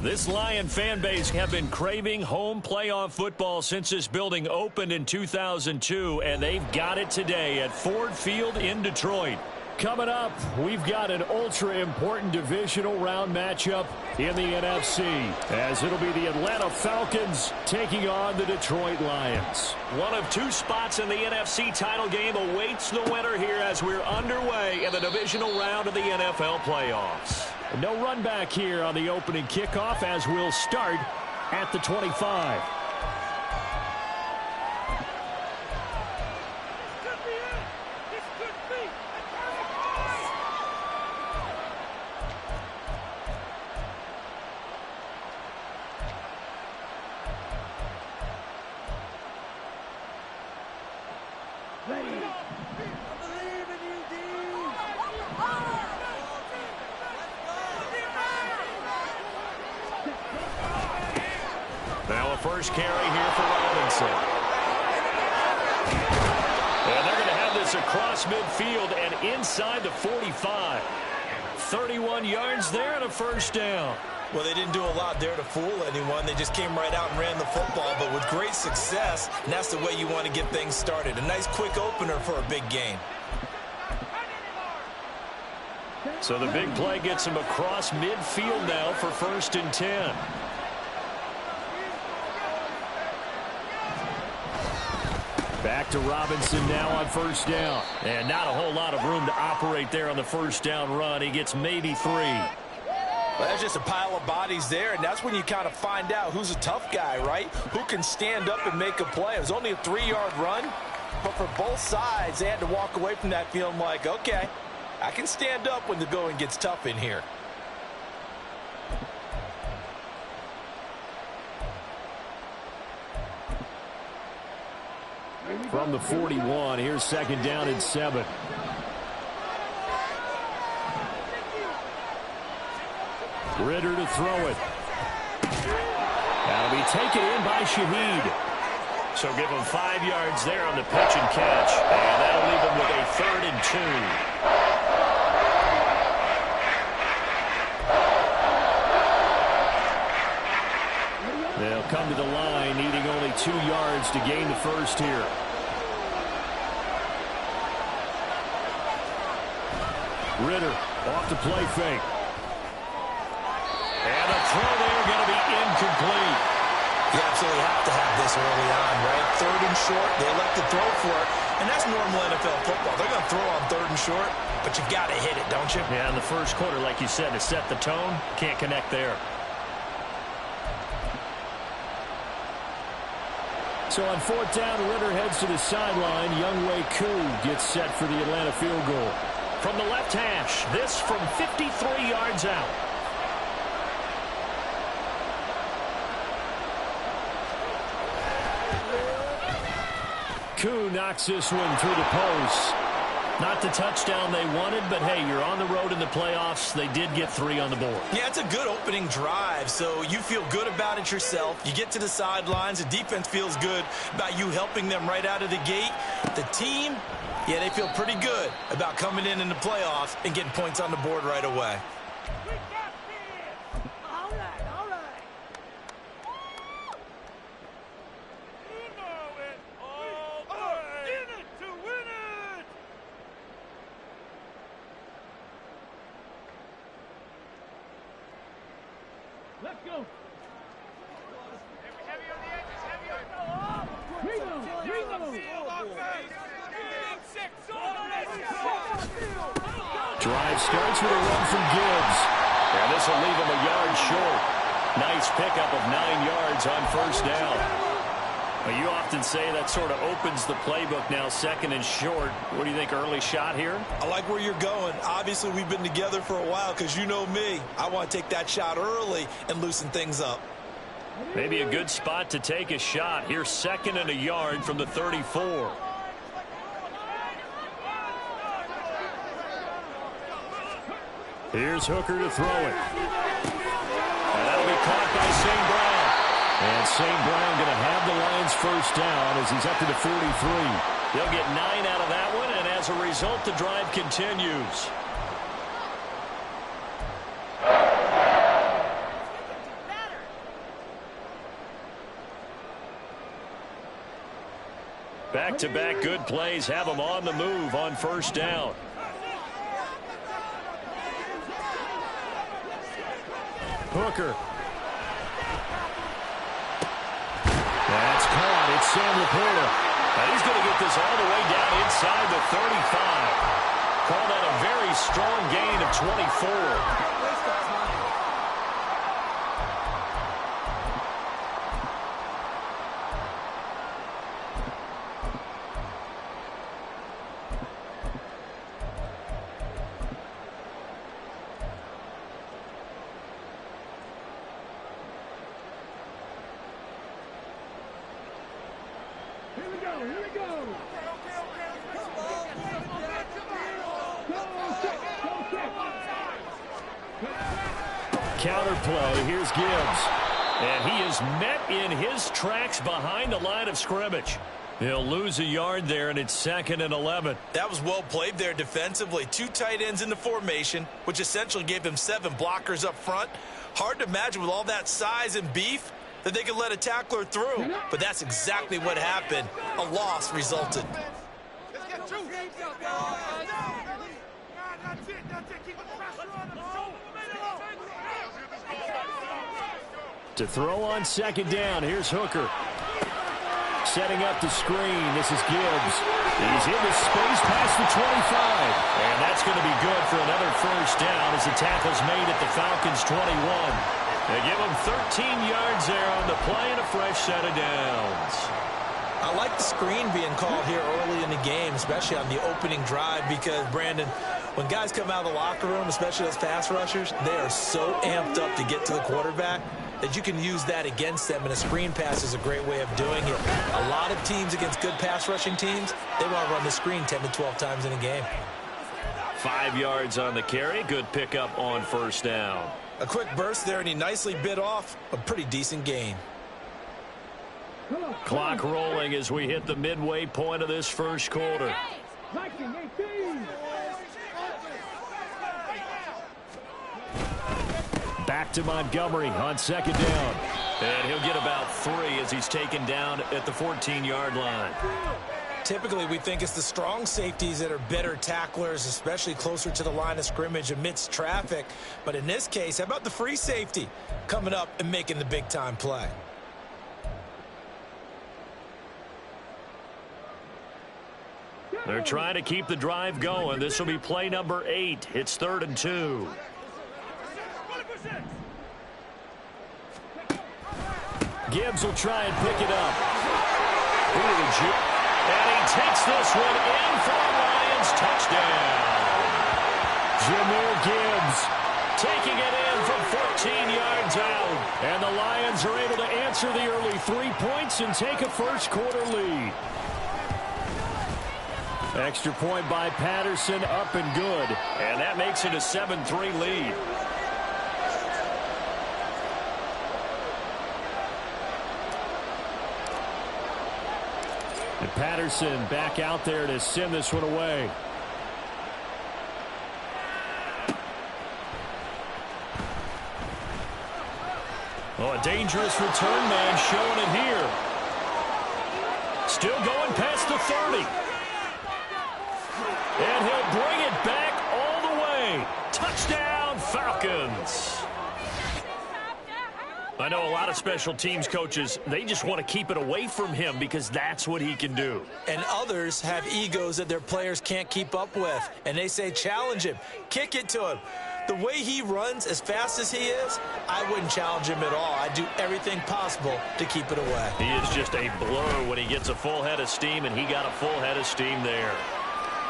This Lion fan base have been craving home playoff football since this building opened in 2002, and they've got it today at Ford Field in Detroit. Coming up, we've got an ultra-important divisional round matchup in the NFC, as it'll be the Atlanta Falcons taking on the Detroit Lions. One of two spots in the NFC title game awaits the winner here as we're underway in the divisional round of the NFL playoffs. No run back here on the opening kickoff as we'll start at the 25. Now a first carry here for Robinson. And they're going to have this across midfield and inside the 45. 31 yards there and a first down. Well, they didn't do a lot there to fool anyone. They just came right out and ran the football, but with great success, and that's the way you want to get things started. A nice quick opener for a big game. So the big play gets him across midfield now for 1st and 10. Back to Robinson now on 1st down. And not a whole lot of room to operate there on the 1st down run. He gets maybe 3. Well, there's just a pile of bodies there, and that's when you kind of find out who's a tough guy, right? Who can stand up and make a play. It was only a 3-yard run, but for both sides, they had to walk away from that feeling like, okay, I can stand up when the going gets tough in here. From the 41, here's 2nd down and 7. Ritter to throw it. That'll be taken in by Shaheed. So give him 5 yards there on the pitch and catch. And that'll leave him with a 3rd and 2. They'll come to the line, needing only 2 yards to gain the first here. Ritter off the play fake. And the throw there going to be incomplete. You absolutely have to have this early on, right? 3rd and short, they elect to throw for it, and that's normal NFL football. They're going to throw on 3rd and short, but you got to hit it, don't you? Yeah, in the first quarter, like you said, to set the tone, can't connect there. So on 4th down, Ritter heads to the sideline. Younghoe Koo gets set for the Atlanta field goal. From the left hash, this from 53 yards out. Koo knocks this one through the post. Not the touchdown they wanted, but hey, you're on the road in the playoffs. They did get 3 on the board. Yeah, it's a good opening drive, so you feel good about it yourself. You get to the sidelines, the defense feels good about you helping them right out of the gate. The team, yeah, they feel pretty good about coming in the playoffs and getting points on the board right away. Let's go. Drive starts with a run from Gibbs. And this will leave him a yard short. Nice pickup of 9 yards on 1st down. Well, you often say that sort of opens the playbook now, 2nd and short. What do you think, early shot here? I like where you're going. Obviously, we've been together for a while because you know me. I want to take that shot early and loosen things up. Maybe a good spot to take a shot. Here's 2nd and a yard from the 34. Here's Hooker to throw it. And that'll be caught by St. Brown. And St. Brown going to have the Lions 1st down as he's up to the 43. They'll get 9 out of that one, and as a result, the drive continues. Back-to-back good plays have them on the move on first down. Hooker. That's caught. It's Sam Laporta. He's going to get this all the way down inside the 35. Call that a very strong gain of 24. Counter play. Here's Gibbs. And he is met in his tracks behind the line of scrimmage. He'll lose a yard there, and it's 2nd and 11. That was well played there defensively. 2 tight ends in the formation, which essentially gave him 7 blockers up front. Hard to imagine with all that size and beef that they could let a tackler through. But that's exactly what happened. A loss resulted. Let's get 2. That's it. Keep the pressure on them. To throw on 2nd down, here's Hooker. Setting up the screen, this is Gibbs. He's in the space past the 25. And that's going to be good for another first down as the tackle's made at the Falcons' 21. They give him 13 yards there on the play and a fresh set of downs. I like the screen being called here early in the game, especially on the opening drive, because, Brandon, when guys come out of the locker room, especially those pass rushers, they are so amped up to get to the quarterback that you can use that against them, and a screen pass is a great way of doing it. A lot of teams against good pass rushing teams, they want to run the screen 10 to 12 times in a game. 5 yards on the carry. Good pickup on first down. A quick burst there, and he nicely bit off a pretty decent gain. Clock rolling as we hit the midway point of this first quarter. Back to Montgomery on 2nd down. And he'll get about 3 as he's taken down at the 14-yard line. Typically, we think it's the strong safeties that are better tacklers, especially closer to the line of scrimmage amidst traffic. But in this case, how about the free safety coming up and making the big-time play? They're trying to keep the drive going. This will be play number 8. It's 3rd and 2. Gibbs will try and pick it up. And he takes this one in for a Lions touchdown. Jahmyr Gibbs taking it in from 14 yards out. And the Lions are able to answer the early 3 points and take a first quarter lead. Extra point by Patterson, up and good. And that makes it a 7-3 lead. And Patterson back out there to send this one away. Oh, a dangerous return man showing it here. Still going past the 30. And he'll bring it back all the way. Touchdown, Falcons. I know a lot of special teams coaches, they just want to keep it away from him because that's what he can do. And others have egos that their players can't keep up with. And they say, challenge him, kick it to him. The way he runs as fast as he is, I wouldn't challenge him at all. I'd do everything possible to keep it away. He is just a blur when he gets a full head of steam, and he got a full head of steam there.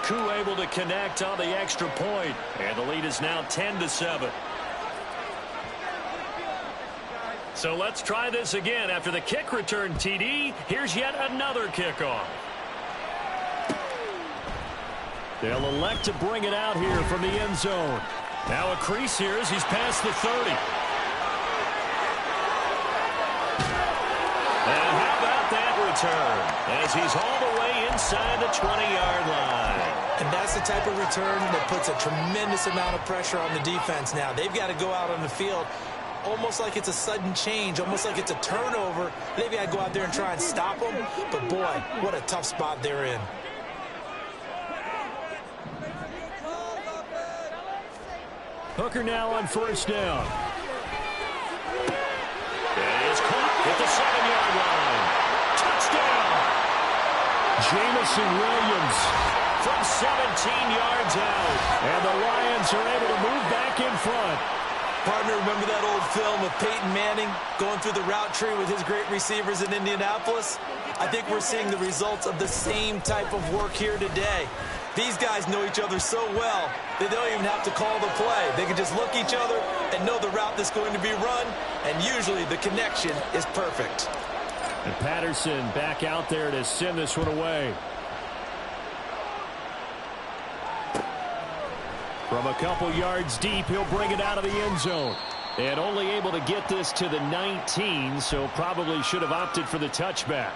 Koo able to connect on the extra point, and the lead is now 10-7. So let's try this again. After the kick return TD, here's yet another kickoff. They'll elect to bring it out here from the end zone. Now a crease here as he's past the 30. And how about that return? As he's all the way inside the 20-yard line. And that's the type of return that puts a tremendous amount of pressure on the defense now. They've got to go out on the field almost like it's a sudden change, almost like it's a turnover. Maybe I'd go out there and try and stop them, but boy, what a tough spot they're in. Hooker now on first down. It is caught at the 7-yard line. Touchdown! Jamison Williams from 17 yards out. And the Lions are able to move back in front. Partner, remember that old film of Peyton Manning going through the route tree with his great receivers in Indianapolis? I think we're seeing the results of the same type of work here today. These guys know each other so well, they don't even have to call the play. They can just look each other and know the route that's going to be run, and usually the connection is perfect. And Patterson back out there to send this one away. From a couple yards deep, he'll bring it out of the end zone. And only able to get this to the 19, so probably should have opted for the touchback.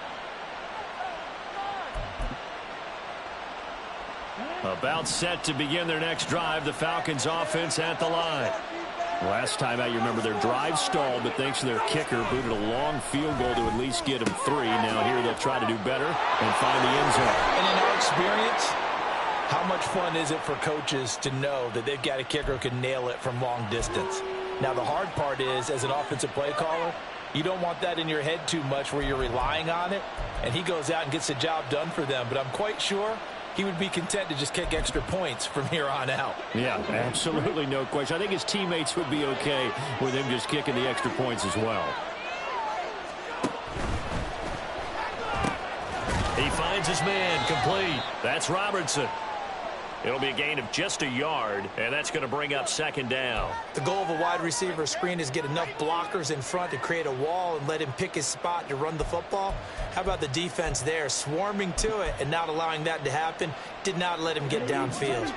About set to begin their next drive, the Falcons offense at the line. Last time out, you remember their drive stalled, but thanks to their kicker, booted a long field goal to at least get them 3. Now here they'll try to do better and find the end zone. And in our experience, how much fun is it for coaches to know that they've got a kicker who can nail it from long distance? Now the hard part is, as an offensive play caller, you don't want that in your head too much where you're relying on it, and he goes out and gets the job done for them. But I'm quite sure he would be content to just kick extra points from here on out. Yeah, absolutely no question. I think his teammates would be okay with him just kicking the extra points as well. He finds his man complete. That's Robertson. It'll be a gain of just a yard, and that's going to bring up second down. The goal of a wide receiver screen is get enough blockers in front to create a wall and let him pick his spot to run the football. How about the defense there, swarming to it and not allowing that to happen? Did not let him get downfield.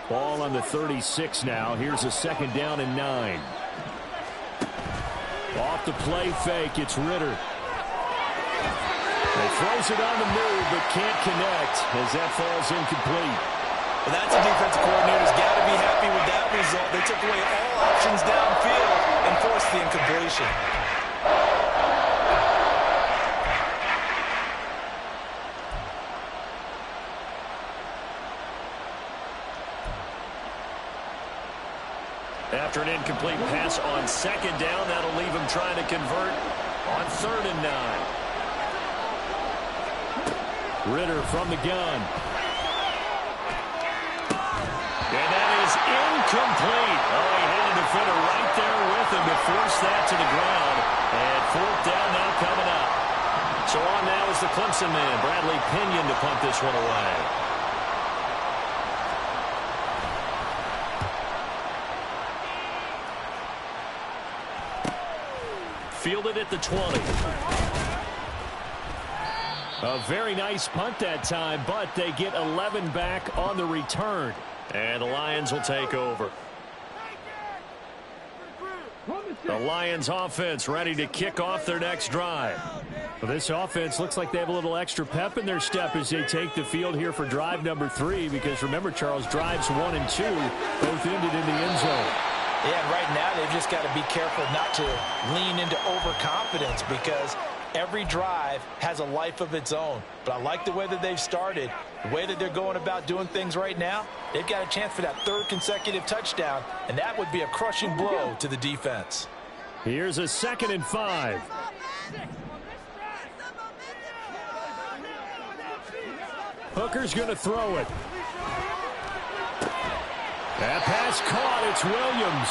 Ball on the 36 now. Here's a second down and 9. Off the play fake, it's Ritter. He throws it on the move, but can't connect as that falls incomplete. Well, that's a defensive coordinator's got to be happy with that result. They took away all options downfield and forced the incompletion. After an incomplete pass on second down, that'll leave him trying to convert on 3rd and 9. Ritter from the gun. And that is incomplete. Oh, he had a defender right there with him to force that to the ground. And 4th down now coming up. So on now is the Clemson man, Bradley Pinion, to punt this one away. Fielded at the 20. A very nice punt that time, but they get 11 back on the return. And the Lions will take over. The Lions offense ready to kick off their next drive. Well, this offense looks like they have a little extra pep in their step as they take the field here for drive number 3, because remember, Charles, drives 1 and 2 both ended in the end zone. Yeah, and right now they've just got to be careful not to lean into overconfidence, because every drive has a life of its own. But I like the way that they've started, the way that they're going about doing things right now. They've got a chance for that 3rd consecutive touchdown, and that would be a crushing blow to the defense. Here's a 2nd and 5. Hooker's going to throw it. That pass caught. It's Williams.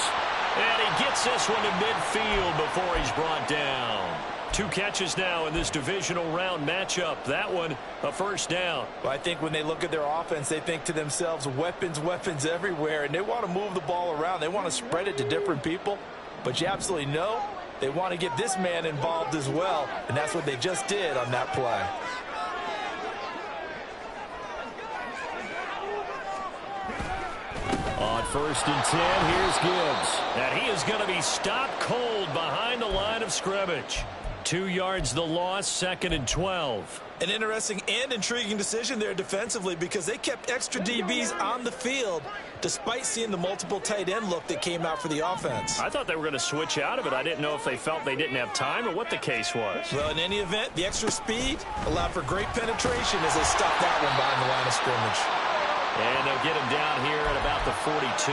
And he gets this one to midfield before he's brought down. 2 catches now in this divisional round matchup. That one, a first down. Well, I think when they look at their offense, they think to themselves, weapons, weapons everywhere. And they want to move the ball around. They want to spread it to different people. But you absolutely know they want to get this man involved as well. And that's what they just did on that play. On 1st and 10, here's Gibbs. And he is going to be stopped cold behind the line of scrimmage. 2 yards the loss, 2nd and 12. An interesting and intriguing decision there defensively because they kept extra DBs on the field despite seeing the multiple tight end look that came out for the offense. I thought they were going to switch out of it. I didn't know if they felt they didn't have time or what the case was. Well, in any event, the extra speed allowed for great penetration as they stopped that one behind the line of scrimmage. And they'll get him down here at about the 42.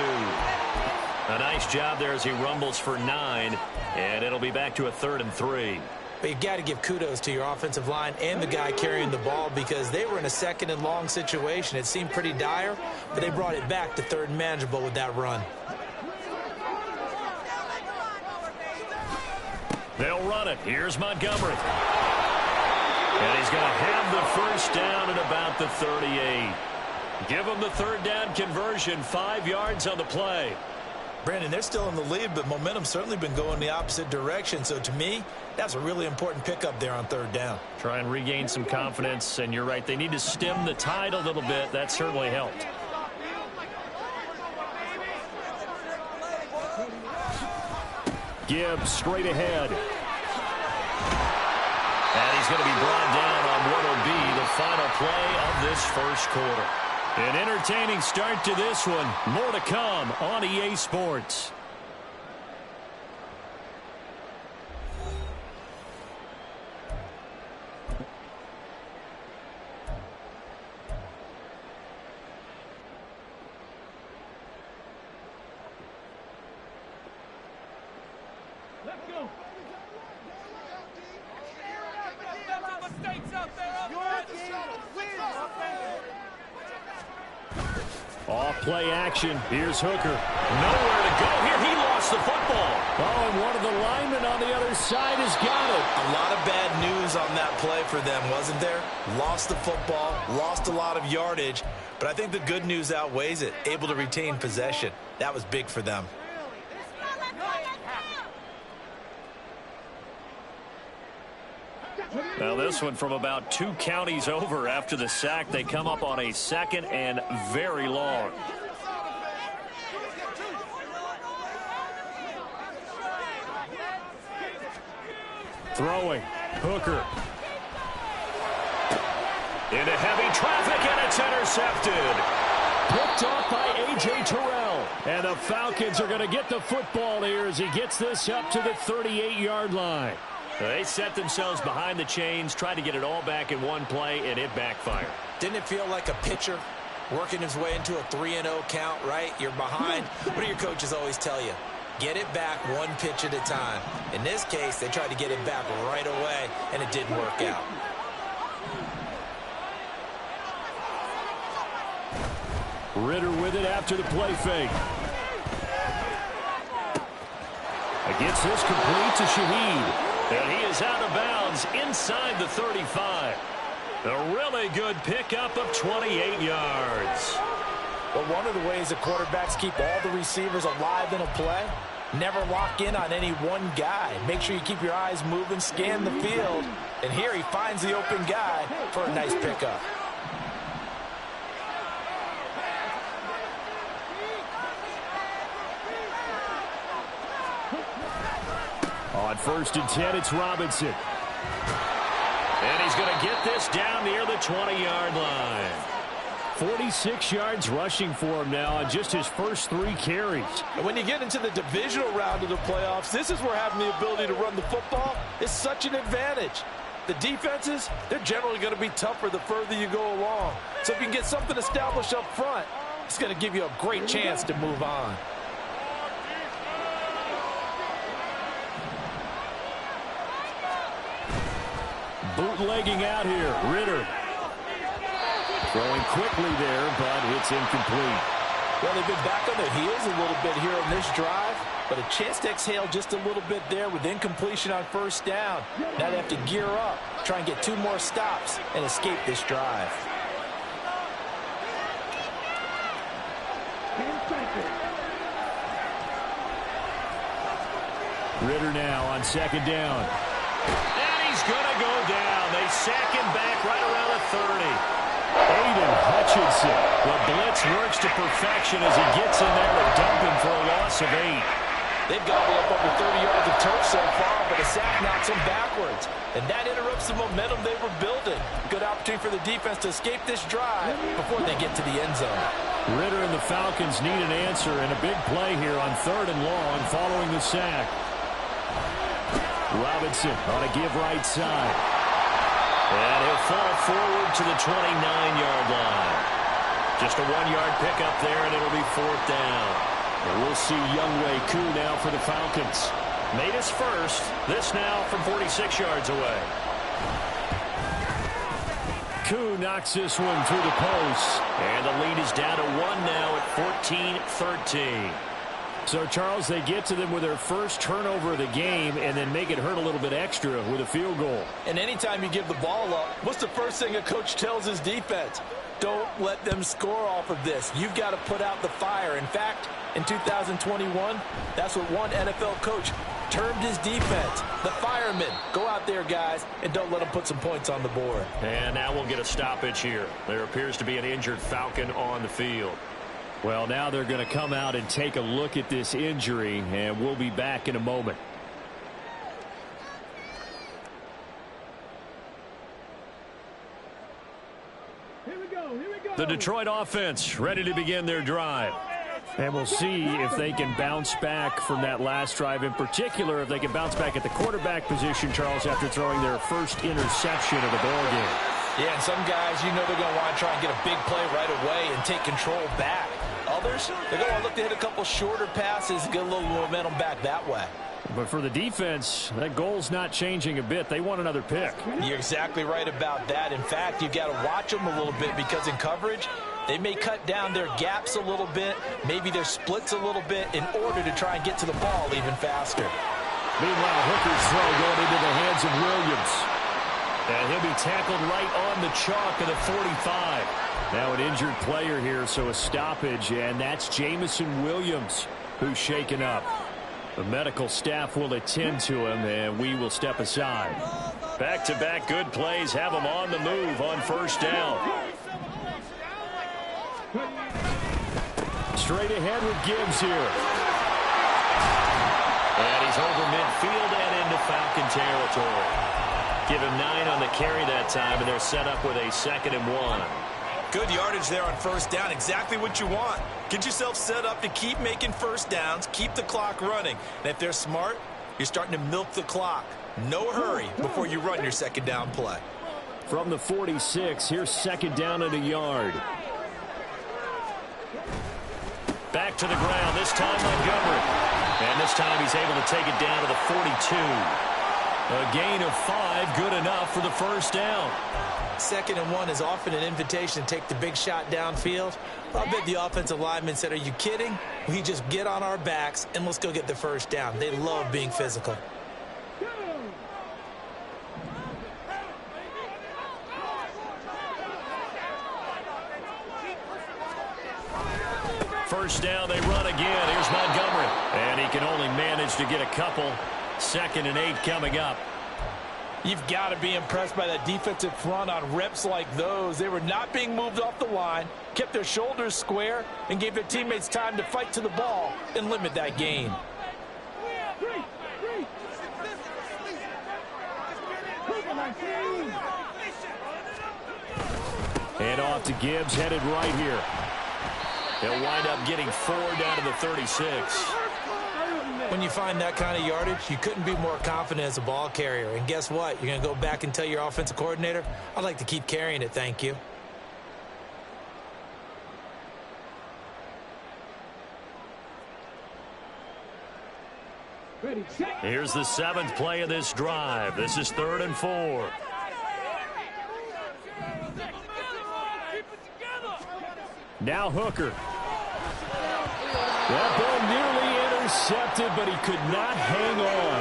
A nice job there as he rumbles for 9, and it'll be back to a 3rd and 3. But you've got to give kudos to your offensive line and the guy carrying the ball because they were in a 2nd and long situation. It seemed pretty dire, but they brought it back to 3rd and manageable with that run. They'll run it. Here's Montgomery. And he's going to have the first down at about the 38. Give him the 3rd down conversion, 5 yards on the play. Brandon, they're still in the lead, but momentum's certainly been going the opposite direction. So to me, that's a really important pickup there on 3rd down. Try and regain some confidence, and you're right. They need to stem the tide a little bit. That certainly helped. Gibbs straight ahead. And he's going to be brought down on what will be the final play of this first quarter. An entertaining start to this one. More to come on EA Sports. Let's go. Mistakes out there. Off play action. Here's Hooker. Nowhere to go here. He lost the football. Oh, and one of the linemen on the other side has got it. A lot of bad news on that play for them, wasn't there? Lost the football, lost a lot of yardage, but I think the good news outweighs it. Able to retain possession. That was big for them. Now this one from about 2 counties over after the sack. They come up on a 2nd and very long. Throwing. Hooker. Into heavy traffic, and it's intercepted. Picked off by A.J. Terrell. And the Falcons are going to get the football here as he gets this up to the 38-yard line. They set themselves behind the chains, tried to get it all back in one play, and it backfired. Didn't it feel like a pitcher working his way into a 3-0 count, right? You're behind. What do your coaches always tell you? Get it back one pitch at a time. In this case, they tried to get it back right away, and it didn't work out. Ritter with it after the play fake. Gets this complete to Shaheed. And he is out of bounds inside the 35. A really good pickup of 28 yards. Well, one of the ways that quarterbacks keep all the receivers alive in a play, never lock in on any one guy. Make sure you keep your eyes moving, scan the field. And here he finds the open guy for a nice pickup. On 1st and 10, it's Robinson. And he's going to get this down near the 20-yard line. 46 yards rushing for him now on just his first 3 carries. And when you get into the divisional round of the playoffs, this is where having the ability to run the football is such an advantage. The defenses, they're generally going to be tougher the further you go along. So if you can get something established up front, it's going to give you a great chance to move on. Bootlegging out here. Ritter. Throwing quickly there, but it's incomplete. Well, they've been back on their heels a little bit here on this drive, but a chance to exhale just a little bit there with incompletion on 1st down. Now they have to gear up, try and get 2 more stops, and escape this drive. Ritter now on 2nd down. And he's going to go down. They sack him back right around the 30. Aiden Hutchinson. The blitz works to perfection as he gets in there to dump him for a loss of 8. They've gobbled up over 30 yards of turf so far, but a sack knocks them backwards. And that interrupts the momentum they were building. Good opportunity for the defense to escape this drive before they get to the end zone. Ritter and the Falcons need an answer, and a big play here on 3rd and long following the sack. Robinson on a give right side. And he'll fall forward to the 29-yard line. Just a 1-yard pickup there, and it'll be 4th down. And we'll see Younghoe Koo now for the Falcons. Made his first. This now from 46 yards away. Koo knocks this one through the post. And the lead is down to 1 now at 14-13. So, Charles, they get to them with their first turnover of the game and then make it hurt a little bit extra with a field goal. And anytime you give the ball up, what's the first thing a coach tells his defense? Don't let them score off of this. You've got to put out the fire. In fact, in 2021, that's what one NFL coach termed his defense. The firemen. Go out there, guys, and don't let them put some points on the board. And now we'll get a stoppage here. There appears to be an injured Falcon on the field. Well, now they're going to come out and take a look at this injury, and we'll be back in a moment. Here we go. The Detroit offense ready to begin their drive. And we'll see if they can bounce back from that last drive. In particular, if they can bounce back at the quarterback position, Charles, after throwing their first interception of the ball game. Yeah, and some guys, you know they're going to want to try and get a big play right away and take control back. Others, they're going to look to hit a couple shorter passes and get a little momentum back that way. But for the defense, that goal's not changing a bit. They want another pick. You're exactly right about that. In fact, you've got to watch them a little bit because in coverage, they may cut down their gaps a little bit, maybe their splits a little bit in order to try and get to the ball even faster. Meanwhile, Hooker's throw going into the hands of Williams. And he'll be tackled right on the chalk of the 45. Now an injured player here, so a stoppage, and that's Jameson Williams who's shaken up. The medical staff will attend to him, and we will step aside. Back-to-back good plays have him on the move on 1st down. Straight ahead with Gibbs here. And he's over midfield and into Falcon territory. Give him 9 on the carry that time, and they're set up with a 2nd and 1. Good yardage there on 1st down. Exactly what you want. Get yourself set up to keep making 1st downs, keep the clock running. And if they're smart, you're starting to milk the clock. No hurry before you run your 2nd down play. From the 46, here's 2nd down and a yard. Back to the ground, this time Montgomery. And this time he's able to take it down to the 42. A gain of 5, good enough for the 1st down. 2nd and 1 is often an invitation to take the big shot downfield. I bet the offensive lineman said, are you kidding? We just get on our backs and let's go get the 1st down. They love being physical. First down, they run again. Here's Montgomery. And he can only manage to get a couple. 2nd and 8 coming up. You've got to be impressed by that defensive front on reps like those. They were not being moved off the line, kept their shoulders square, and gave their teammates time to fight to the ball and limit that gain. And off to Gibbs, headed right here. They'll wind up getting 4 down to the 36. When you find that kind of yardage, you couldn't be more confident as a ball carrier. And guess what? You're going to go back and tell your offensive coordinator, I'd like to keep carrying it, thank you. Here's the 7th play of this drive. This is 3rd and 4. Now Hooker. That ball nearly intercepted, but he could not hang on.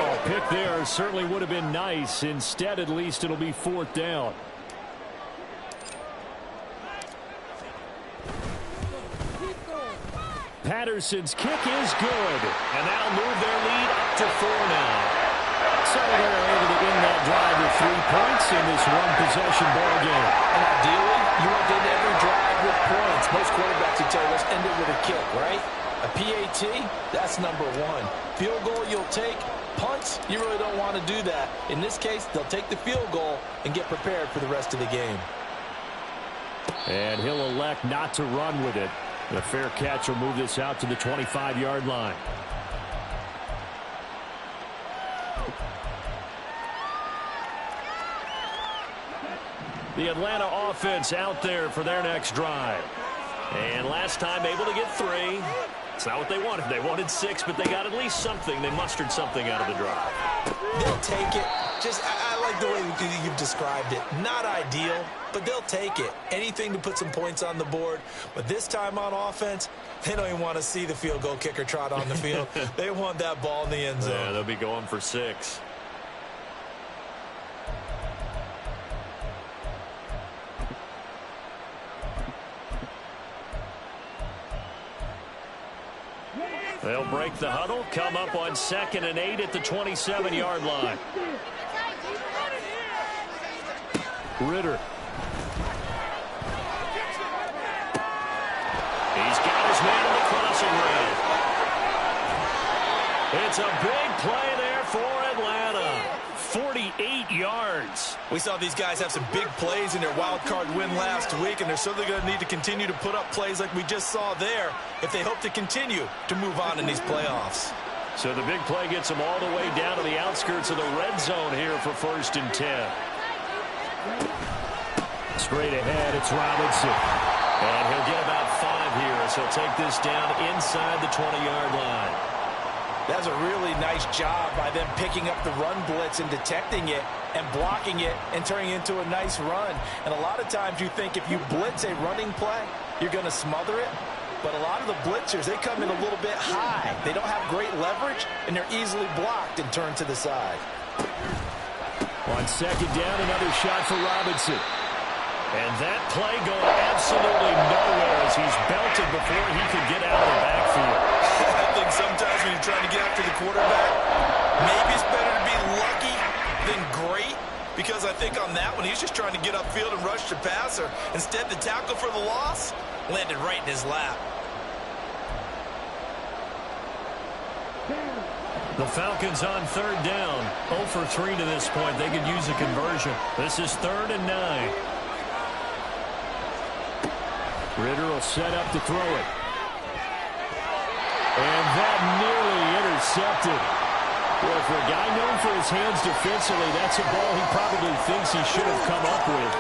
Oh, a pick there certainly would have been nice. Instead, at least, it'll be 4th down. Patterson's kick is good, and that'll move their lead up to 4 now. So they're able to win that drive with 3 points in this one-possession ball game. And ideally, you want to end every drive with points. Most quarterbacks would tell you, let's end it with a kick, right? A PAT, that's number one. Field goal you'll take. Punts, you really don't want to do that. In this case, they'll take the field goal and get prepared for the rest of the game. And he'll elect not to run with it. The fair catch will move this out to the 25-yard line. The Atlanta offense out there for their next drive. And last time able to get 3. It's not what they wanted. They wanted 6, but they got at least something. They mustered something out of the drive. They'll take it. I like the way you've described it. Not ideal, but they'll take it. Anything to put some points on the board. But this time on offense, they don't even want to see the field goal kicker trot on the field. They want that ball in the end zone. Yeah, they'll be going for 6. They'll break the huddle, come up on 2nd and 8 at the 27-yard line. Ritter. He's got his man in the crossing route. It's a big play there for Atlanta. 48 yards. We saw these guys have some big plays in their wild card win last week, and they're certainly going to need to continue to put up plays like we just saw there if they hope to continue to move on in these playoffs. So the big play gets them all the way down to the outskirts of the red zone here for 1st and 10. Straight ahead, it's Robinson. And he'll get about 5 here as he'll take this down inside the 20-yard line. That's a really nice job by them picking up the run blitz and detecting it and blocking it and turning it into a nice run. And a lot of times you think if you blitz a running play, you're going to smother it. But a lot of the blitzers, they come in a little bit high. They don't have great leverage, and they're easily blocked and turned to the side. On 2nd down, another shot for Robinson. And that play going absolutely nowhere as he's belted before he could get out of the backfield. I think sometimes when you're trying to get after the quarterback, maybe it's better to be lucky than great, because I think on that one, he's just trying to get upfield and rush the passer. Instead, the tackle for the loss landed right in his lap. The Falcons on 3rd down. 0 for 3 to this point. They could use a conversion. This is 3rd and 9. Ritter will set up to throw it. And that nearly intercepted. Well, for a guy known for his hands defensively, that's a ball he probably thinks he should have come up with.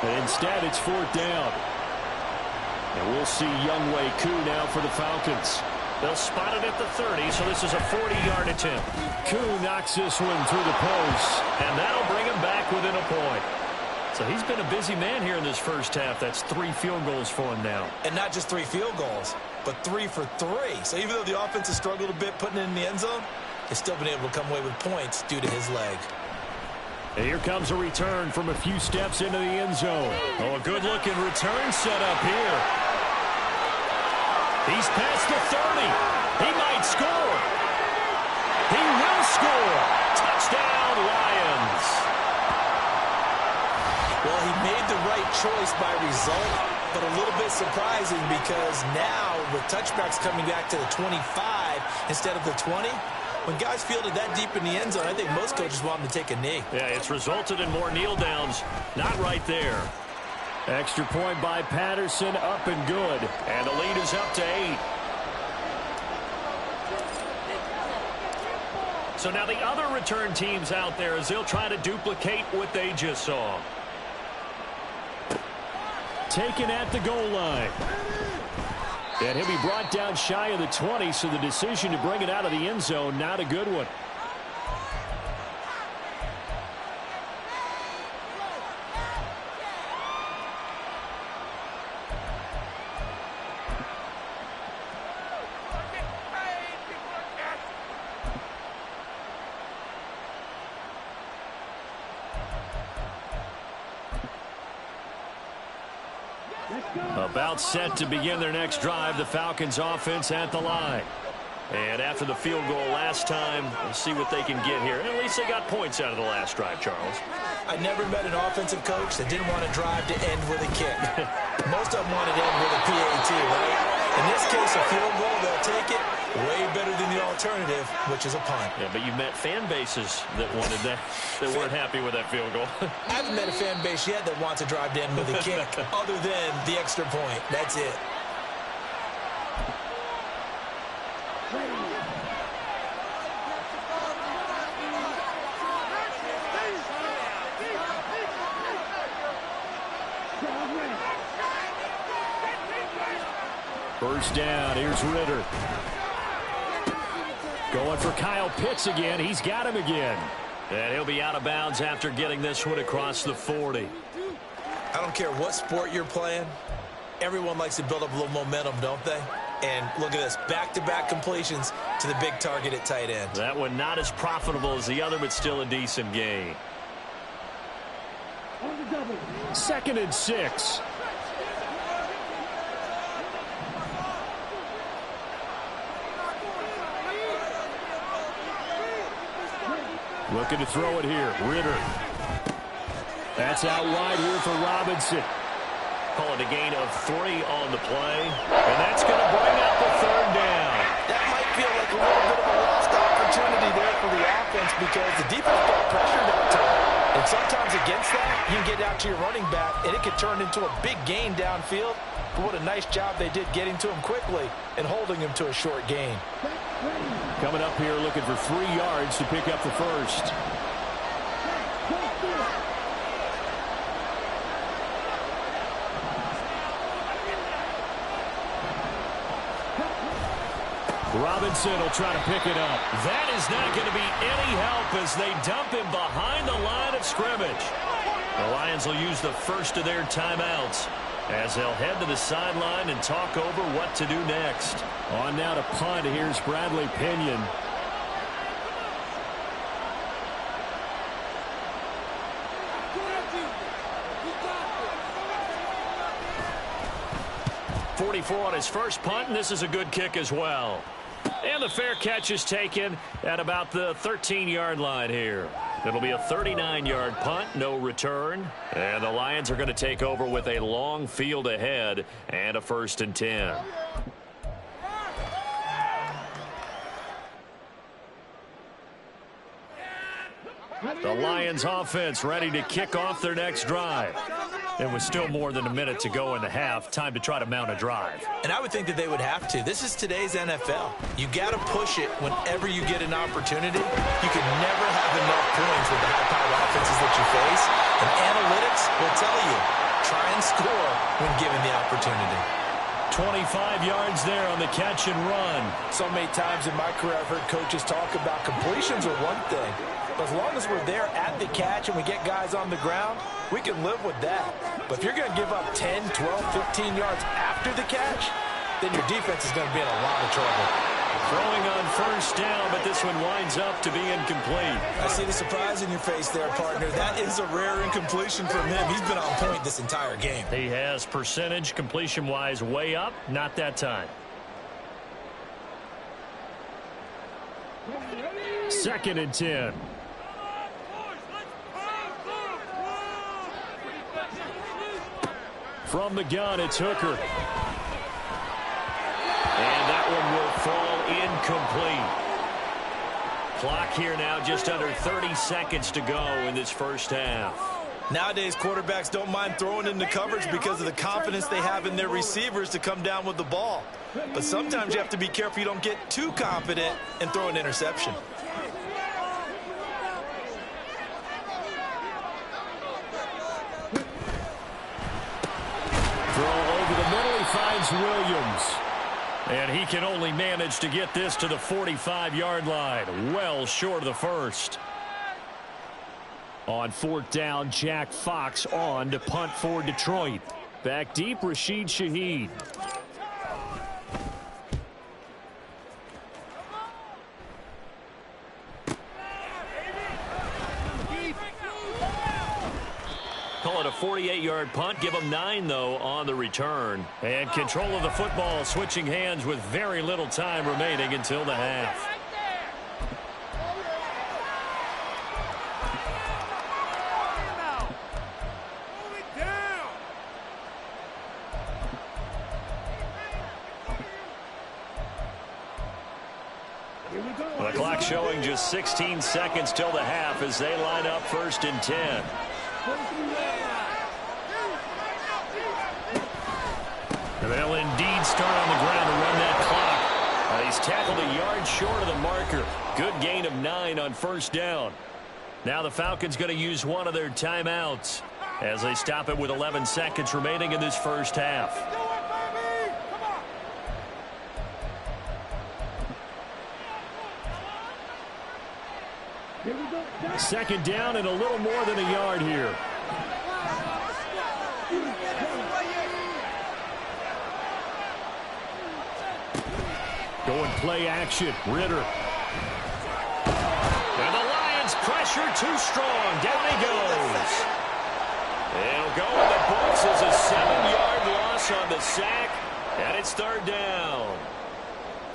But instead, it's 4th down. And we'll see Younghoe Koo now for the Falcons. They'll spot it at the 30, so this is a 40-yard attempt. Koo knocks this one through the post, and that'll bring him back within a point. So he's been a busy man here in this first half. That's 3 field goals for him now. And not just 3 field goals, but 3 for 3. So even though the offense has struggled a bit putting it in the end zone, they've still been able to come away with points due to his leg. And here comes a return from a few steps into the end zone. Oh, a good-looking return set up here. He's past the 30. He might score. He will score. Touchdown, Lions. Well, he made the right choice by result, but a little bit surprising because now with touchbacks coming back to the 25 instead of the 20, when guys fielded that deep in the end zone, I think most coaches want them to take a knee. Yeah, it's resulted in more kneel downs. Not right there. Extra point by Patterson, up and good. And the lead is up to 8. So now the other return teams out there as they'll try to duplicate what they just saw. Taken at the goal line. And he'll be brought down shy of the 20, so the decision to bring it out of the end zone, not a good one. About set to begin their next drive, the Falcons offense at the line. And after the field goal last time, we'll see what they can get here. At least they got points out of the last drive, Charles. I never met an offensive coach that didn't want to drive to end with a kick. Most of them wanted to end with a PAT, right? In this case, a field goal, they'll take it. Way better than the alternative, which is a punt. Yeah, but you met fan bases that wanted that, that weren't happy with that field goal. I haven't met a fan base yet that wants to drive to end with a kick other than the extra point. That's it. First down, here's Ritter. Going for Kyle Pitts again. He's got him again. And he'll be out of bounds after getting this one across the 40. I don't care what sport you're playing. Everyone likes to build up a little momentum, don't they? And look at this, back-to-back completions to the big target at tight end. That one not as profitable as the other, but still a decent gain. 2nd and 6. Looking to throw it here. Ritter. That's out wide here for Robinson. Call it a gain of 3 on the play. And that's going to bring up the 3rd down. That might feel like a little bit of a lost opportunity there for the offense because the defense got pressured that time. And sometimes against that, you can get out to your running back, and it could turn into a big gain downfield. But what a nice job they did getting to him quickly and holding him to a short gain. Coming up here looking for 3 yards to pick up the first. Robinson will try to pick it up. That is not going to be any help as they dump him behind the line of scrimmage. The Lions will use the first of their timeouts as they'll head to the sideline and talk over what to do next. On now to punt. Here's Bradley Pinion. .44 on his first punt, and this is a good kick as well. And the fair catch is taken at about the 13-yard line here. It'll be a 39-yard punt, no return. And the Lions are going to take over with a long field ahead and a 1st and 10. The Lions offense ready to kick off their next drive. It was still more than a minute to go in the half. Time to try to mount a drive. And I would think that they would have to. This is today's NFL. You got to push it whenever you get an opportunity. You can never have enough points with the high-powered offenses that you face. And analytics will tell you, try and score when given the opportunity. 25 yards there on the catch and run. So many times in my career I've heard coaches talk about completions are one thing. But as long as we're there at the catch and we get guys on the ground, we can live with that. But if you're going to give up 10, 12, 15 yards after the catch, then your defense is going to be in a lot of trouble. Throwing on first down, but this one winds up to be incomplete. I see the surprise in your face there, partner. That is a rare incompletion from him. He's been on point this entire game. He has percentage completion-wise way up. Not that time. 2nd and 10. From the gun, it's Hooker. And that one will fall incomplete. Clock here now just under 30 seconds to go in this first half. Nowadays, quarterbacks don't mind throwing into coverage because of the confidence they have in their receivers to come down with the ball. But sometimes you have to be careful you don't get too confident and throw an interception. Finds Williams. And he can only manage to get this to the 45-yard line. Well short of the first. On 4th down, Jack Fox on to punt for Detroit. Back deep, Rashid Shaheed. Call it a 48-yard punt. Give them 9, though, on the return. And control of the football switching hands with very little time remaining until the half. clock showing just 16 seconds till the half as they line up 1st and 10. And they'll indeed start on the ground to run that clock. He's tackled a yard short of the marker. Good gain of 9 on 1st down. Now the Falcons going to use one of their timeouts as they stop it with 11 seconds remaining in this 1st half. Second down and a little more than a yard here. Going play action. Ritter. And the Lions pressure too strong. Down he goes. It'll go in the books as a 7-yard loss on the sack. And it's 3rd down.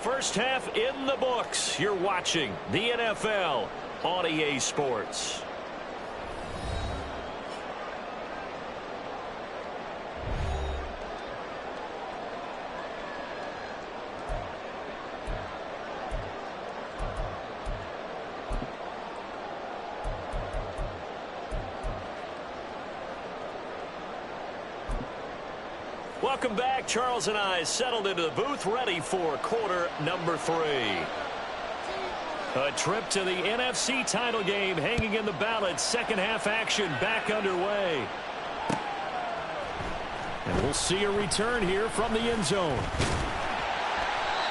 1st half in the books. You're watching the NFL on EA Sports. Welcome back. Charles and I settled into the booth, ready for quarter number 3. A trip to the NFC title game hanging in the balance. 2nd half action back underway. And we'll see a return here from the end zone.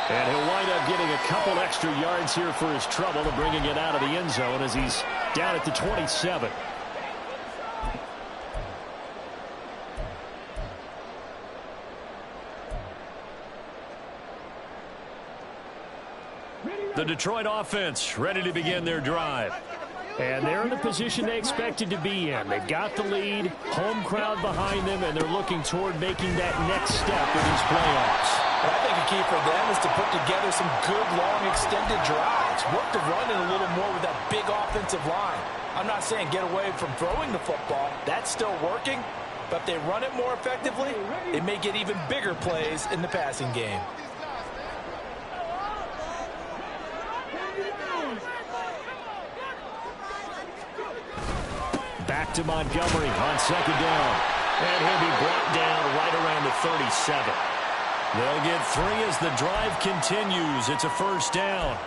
And he'll wind up getting a couple extra yards here for his trouble of bringing it out of the end zone as he's down at the 27. The Detroit offense ready to begin their drive. And they're in the position they expected to be in. They've got the lead, home crowd behind them, and they're looking toward making that next step in these playoffs. I think a key for them is to put together some good, long, extended drives. Work the run in a little more with that big offensive line. I'm not saying get away from throwing the football. That's still working. But if they run it more effectively, it may get even bigger plays in the passing game. Back to Montgomery on 2nd down. And he'll be brought down right around the 37. They'll get 3 as the drive continues. It's a 1st down.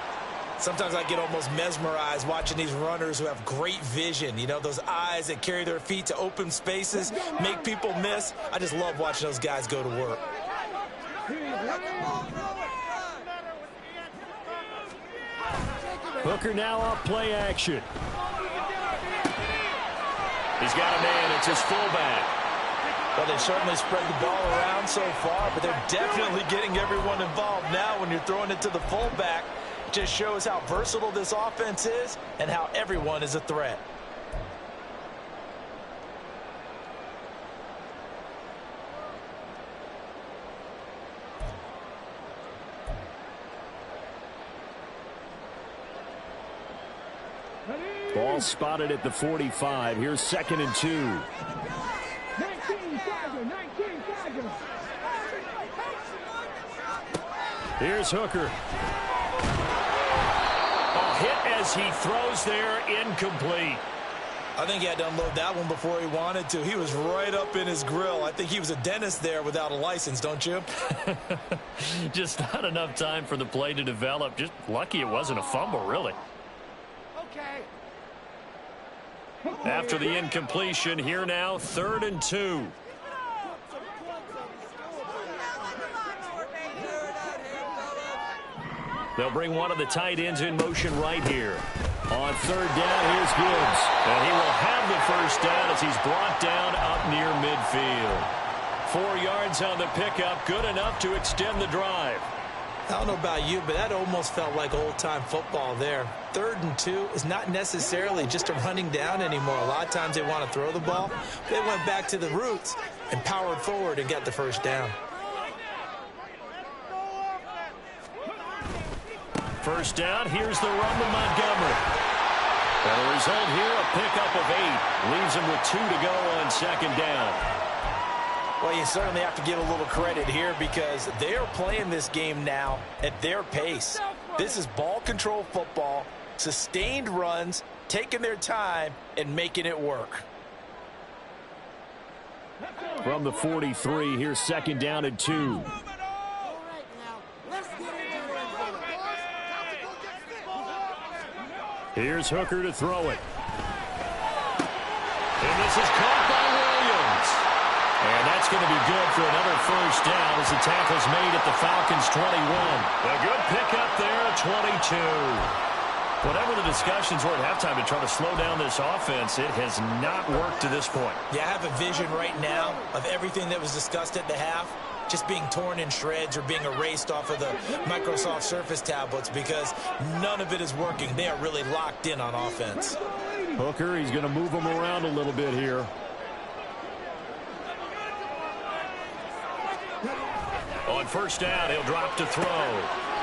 Sometimes I get almost mesmerized watching these runners who have great vision. You know, those eyes that carry their feet to open spaces, make people miss. I just love watching those guys go to work. Hooker now off play action. He's got a man. It's his fullback. Well, they certainly spread the ball around so far, but they're definitely getting everyone involved now when you're throwing it to the fullback. It just shows how versatile this offense is and how everyone is a threat. Ball spotted at the 45. Here's 2nd and 2. 19 Tiger. Here's Hooker. A hit as he throws there, incomplete. I think he had to unload that one before he wanted to. He was right up in his grill. I think he was a dentist there without a license, don't you? Just not enough time for the play to develop. Just lucky it wasn't a fumble, really. Okay. After the incompletion, here now, 3rd and 2. They'll bring one of the tight ends in motion right here. On 3rd down, here's Gibbs. And he will have the 1st down as he's brought down up near midfield. 4 yards on the pickup, good enough to extend the drive. I don't know about you, but that almost felt like old-time football there. 3rd and 2 is not necessarily just a running down anymore. A lot of times they want to throw the ball. They went back to the roots and powered forward and got the 1st down. 1st down, here's the run to Montgomery. And the result here, a pickup of 8. Leaves him with 2 to go on 2nd down. Well, you certainly have to give a little credit here because they're playing this game now at their pace. This is ball control football, sustained runs, taking their time, and making it work. From the 43, here's second down and 2. Here's Hooker to throw it. And this is caught by Williams. And that's going to be good for another first down as the tackle's made at the Falcons' 21. A good pickup there at 22. Whatever the discussions were at halftime to try to slow down this offense, it has not worked to this point. Yeah, I have a vision right now of everything that was discussed at the half just being torn in shreds or being erased off of the Microsoft Surface tablets because none of it is working. They are really locked in on offense. Hooker, he's going to move them around a little bit here. On first down, he'll drop to throw.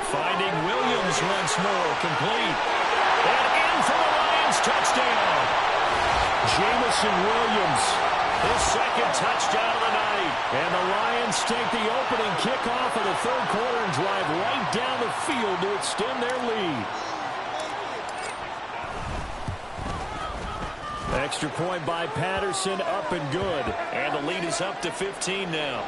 Finding Williams once more, complete. And in for the Lions, touchdown. Jamison Williams, his second touchdown of the night. And the Lions take the opening kickoff of the third quarter and drive right down the field to extend their lead. Extra point by Patterson, up and good. And the lead is up to 15 now.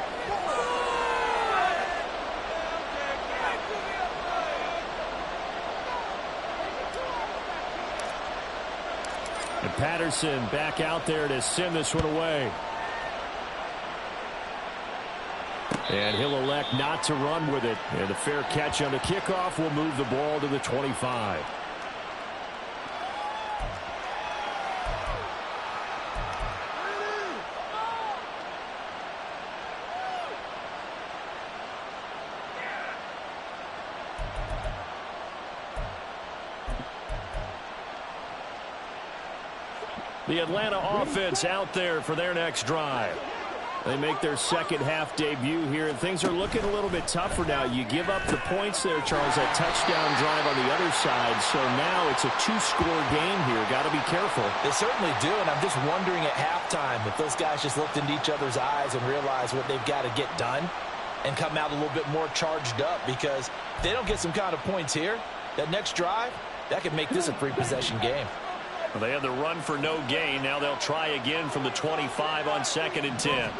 And Patterson back out there to send this one away. And he'll elect not to run with it. And a fair catch on the kickoff will move the ball to the 25. The Atlanta offense out there for their next drive. They make their second half debut here, and things are looking a little bit tougher now. You give up the points there, Charles, that touchdown drive on the other side. So now it's a two-score game here. Got to be careful. They certainly do, and I'm just wondering at halftime if those guys just looked into each other's eyes and realized what they've got to get done and come out a little bit more charged up, because if they don't get some kind of points here, that next drive, that could make this a three-possession game. Well, they have the run for no gain. Now they'll try again from the 25 on 2nd and 10.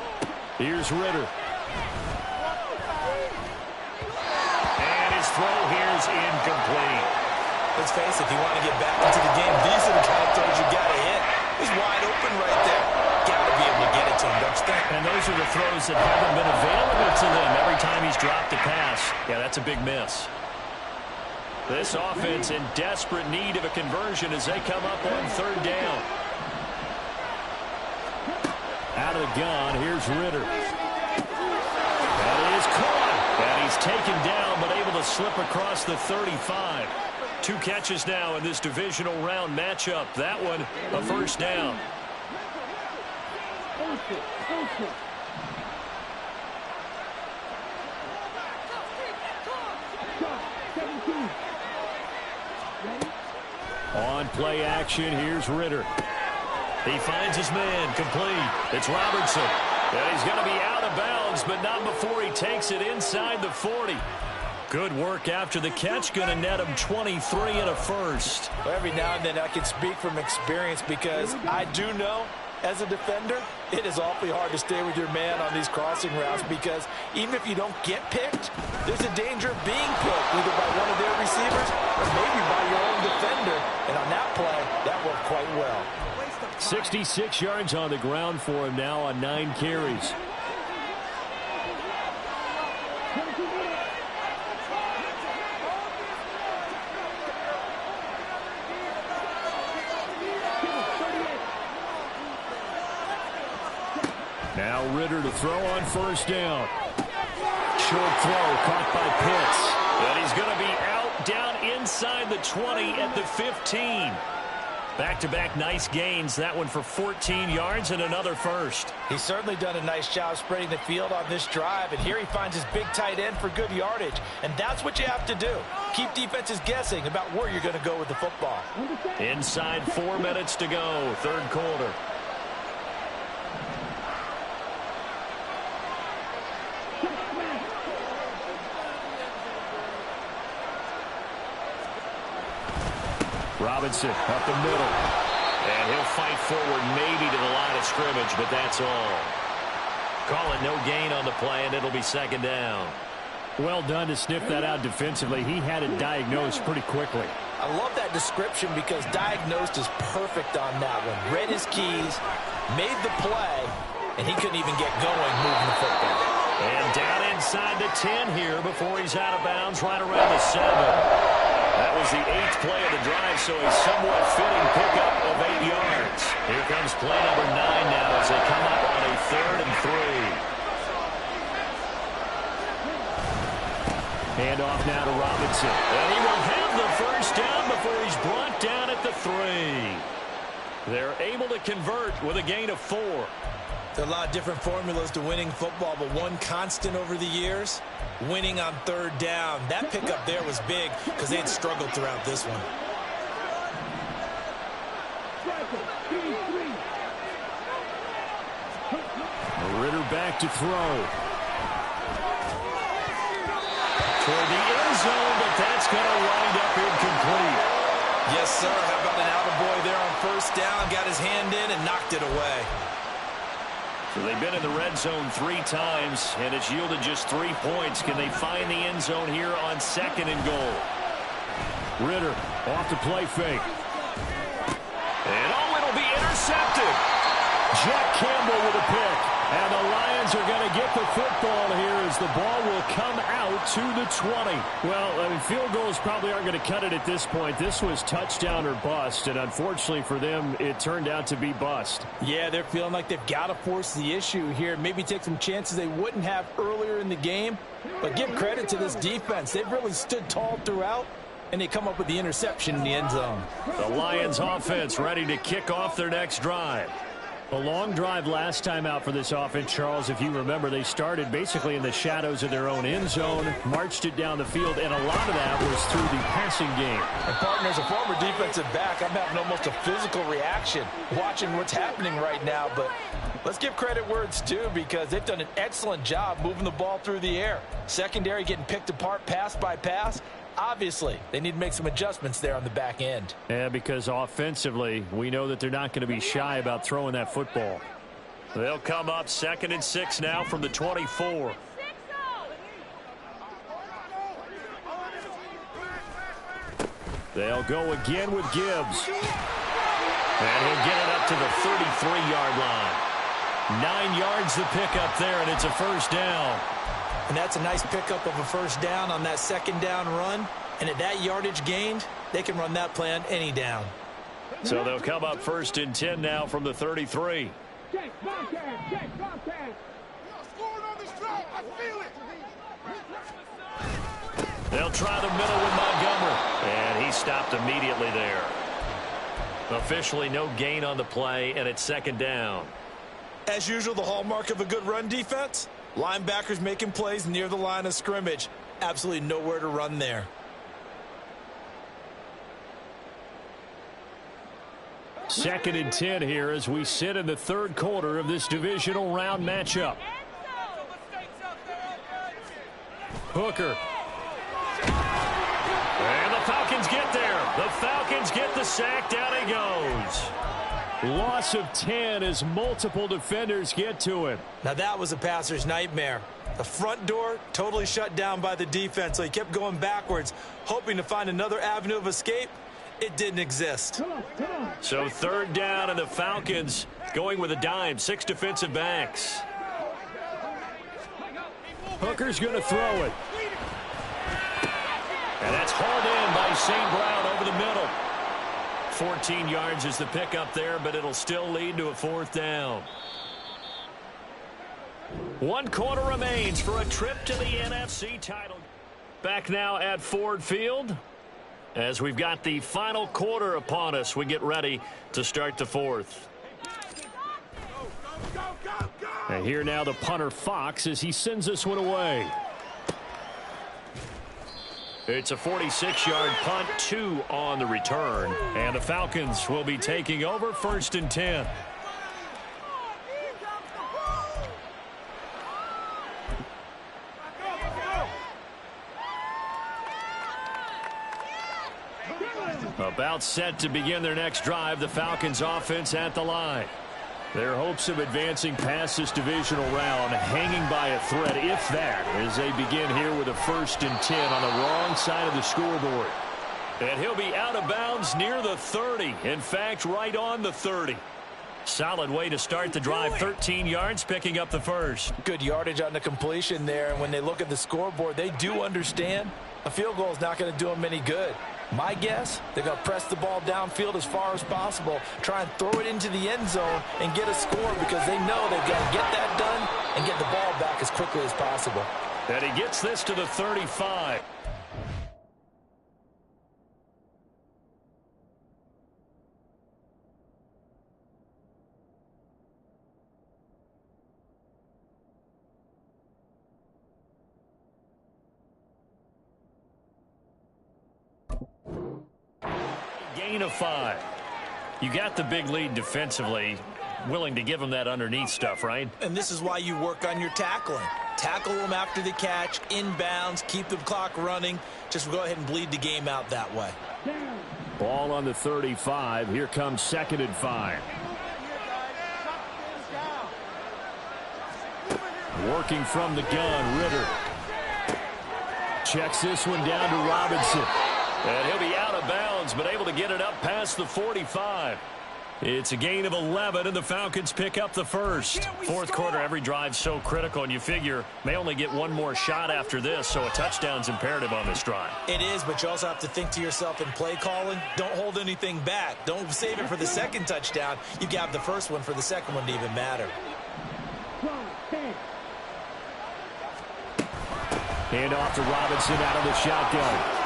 Here's Ritter. And his throw here is incomplete. Let's face it, if you want to get back into the game, these are the kind of throws you got to hit. He's wide open right there. Got to be able to get it to him, don't you think? And those are the throws that haven't been available to them every time he's dropped a pass. Yeah, that's a big miss. This offense in desperate need of a conversion as they come up on 3rd down. Out of the gun, here's Ritter. That is caught. And he's taken down, but able to slip across the 35. 2 catches now in this divisional round matchup. That one, a first down. On play action, here's Ritter. He finds his man, complete. It's Robertson. And he's going to be out of bounds, but not before he takes it inside the 40. Good work after the catch, going to net him 23 and a first. Well, every now and then I can speak from experience, because I do know, as a defender, it is awfully hard to stay with your man on these crossing routes, because even if you don't get picked, there's a danger of being picked, either by one of their receivers or maybe by your own defender. And on that play, that worked quite well. 66 yards on the ground for him now on 9 carries. Now Ritter to throw on first down. Short throw caught by Pitts. And he's going to be out down inside the 20 at the 15. Back-to-back nice gains. That one for 14 yards and another first. He's certainly done a nice job spreading the field on this drive. And here he finds his big tight end for good yardage. And that's what you have to do. Keep defenses guessing about where you're going to go with the football. Inside 4 minutes to go, 3rd quarter. Robinson up the middle. And he'll fight forward maybe to the line of scrimmage, but that's all. Call it no gain on the play, and it'll be second down. Well done to sniff that out defensively. He had it diagnosed pretty quickly. I love that description because diagnosed is perfect on that one. Read his keys, made the play, and he couldn't even get going moving the football. And down inside the 10 here before he's out of bounds right around the 7. That was the 8th play of the drive, so a somewhat fitting pickup of 8 yards. Here comes play number 9 now as they come up on a 3rd and 3. Hand off now to Robinson. And he will have the first down before he's brought down at the 3. They're able to convert with a gain of 4. There are a lot of different formulas to winning football, but one constant over the years, winning on 3rd down. That pickup there was big because they had struggled throughout this one. Ritter back to throw. Toward the end zone, but that's going to wind up incomplete. Yes, sir. How about an attaboy there on 1st down? Got his hand in and knocked it away. So they've been in the red zone 3 times, and it's yielded just 3 points. Can they find the end zone here on 2nd and goal? Ritter off the play fake. And it'll be intercepted. Jack Campbell with a pick. And the Lions are going to get the football here as the ball will come out to the 20. Well, I mean, field goals probably aren't going to cut it at this point. This was touchdown or bust, and unfortunately for them, it turned out to be bust. Yeah, they're feeling like they've got to force the issue here. Maybe take some chances they wouldn't have earlier in the game. But give credit to this defense. They've really stood tall throughout, and they come up with the interception in the end zone. The Lions offense ready to kick off their next drive. A long drive last time out for this offense, Charles. If you remember, they started basically in the shadows of their own end zone, marched it down the field, and a lot of that was through the passing game. And partner, as a former defensive back, I'm having almost a physical reaction watching what's happening right now. But let's give credit where it's due because they've done an excellent job moving the ball through the air. Secondary getting picked apart pass by pass. Obviously, they need to make some adjustments there on the back end. Yeah, because offensively, we know that they're not going to be shy about throwing that football. They'll come up 2nd and 6 now from the 24. They'll go again with Gibbs. And he'll get it up to the 33-yard line. 9 yards the pickup there, and it's a first down. And that's a nice pickup of a first down on that 2nd down run. And at that yardage gained, they can run that play on any down. So they'll come up 1st and 10 now from the 33. They'll try the middle with Montgomery. And he stopped immediately there. Officially no gain on the play, and it's 2nd down. As usual, the hallmark of a good run defense, linebackers making plays near the line of scrimmage. Absolutely nowhere to run there. Second and 10 here as we sit in the 3rd quarter of this divisional round matchup. Hooker. And the Falcons get there. The Falcons get the sack. Down he goes. Loss of 10 as multiple defenders get to him. Now that was a passer's nightmare. The front door totally shut down by the defense, so he kept going backwards, hoping to find another avenue of escape. It didn't exist. So 3rd down, and the Falcons going with a dime. 6 defensive backs. Hooker's going to throw it. And that's hauled in by St. Brown over the middle. 14 yards is the pickup there, but it'll still lead to a 4th down. 1 quarter remains for a trip to the NFC title. Back now at Ford Field. As we've got the final quarter upon us, we get ready to start the 4th. And here now the punter Fox as he sends this one away. It's a 46-yard punt, 2 on the return. And the Falcons will be taking over 1st and 10. About set to begin their next drive, the Falcons offense at the line. Their hopes of advancing past this divisional round hanging by a thread, if that, as they begin here with a 1st and 10 on the wrong side of the scoreboard. And he'll be out of bounds near the 30. In fact, right on the 30. Solid way to start the drive. 13 yards, picking up the first. Good yardage on the completion there. And when they look at the scoreboard, they do understand a field goal is not going to do them any good. My guess, they're going to press the ball downfield as far as possible, try and throw it into the end zone and get a score because they know they've got to get that done and get the ball back as quickly as possible. And he gets this to the 35. Gain of 5. You got the big lead defensively. Willing to give them that underneath stuff, right? And this is why you work on your tackling. Tackle them after the catch, inbounds, keep the clock running. Just go ahead and bleed the game out that way. Ball on the 35. Here comes 2nd and 5. Working from the gun, Ritter. Checks this one down to Robinson. And he'll be out of bounds, but able to get it up past the 45. It's a gain of 11, and the Falcons pick up the first. 4th quarter, every drive's so critical, and you figure may only get one more shot after this, so a touchdown's imperative on this drive. It is, but you also have to think to yourself in play calling, don't hold anything back. Don't save it for the 2nd touchdown. You got the first one for the 2nd one to even matter. Hand off to Robinson out of the shotgun.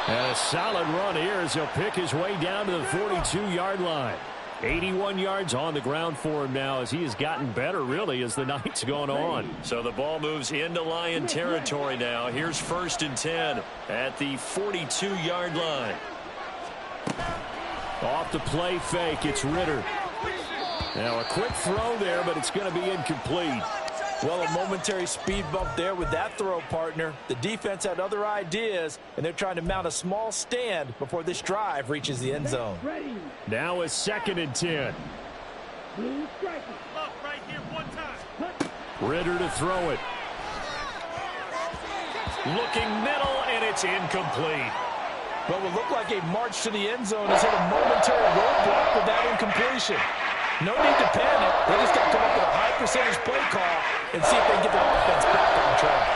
And a solid run here as he'll pick his way down to the 42-yard line. 81 yards on the ground for him now as he has gotten better, really, as the night's gone on. So the ball moves into Lion territory now. Here's 1st and 10 at the 42-yard line. Off the play fake, it's Ritter. Now a quick throw there, but it's going to be incomplete. Well, a momentary speed bump there with that throw, partner. The defense had other ideas, and they're trying to mount a small stand before this drive reaches the end zone. Now a 2nd and 10. Ritter to throw it. Looking middle, and it's incomplete. What would look like a march to the end zone has hit a momentary roadblock with that incompletion. No need to panic. They just got to come up with a high percentage play call and see if they can get their offense back on track.